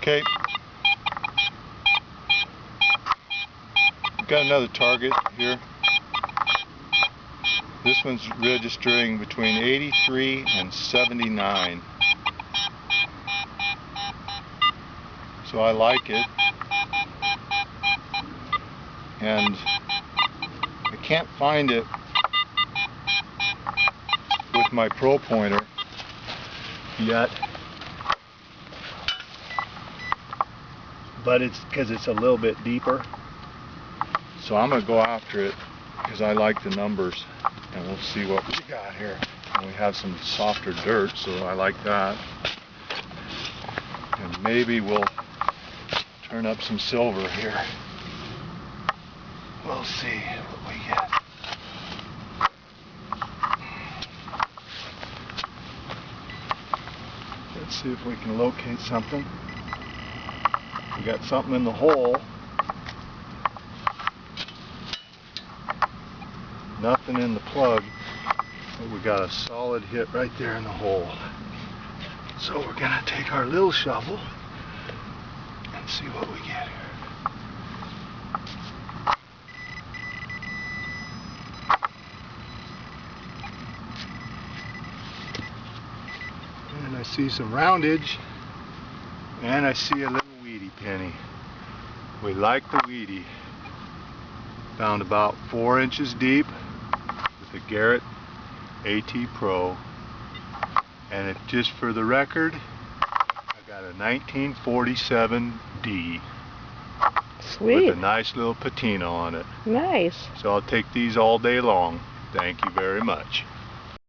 Okay. Got another target here. This one's registering between 83 and 79. So I like it. And I can't find it with my Pro pointer yet. But it's because it's a little bit deeper. So I'm going to go after it because I like the numbers. And we'll see what we got here. And we have some softer dirt, so I like that. And maybe we'll turn up some silver here. We'll see what we get. Let's see if we can locate something. We got something in the hole. Nothing in the plug, but we got a solid hit right there in the hole. So we're gonna take our little shovel and see what we get here. And I see some roundage, and I see a little weedy penny. We like the weedy. Found about 4 inches deep with a Garrett AT Pro. And it, just for the record, I got a 1947 D. Sweet. With a nice little patina on it. Nice. So I'll take these all day long. Thank you very much.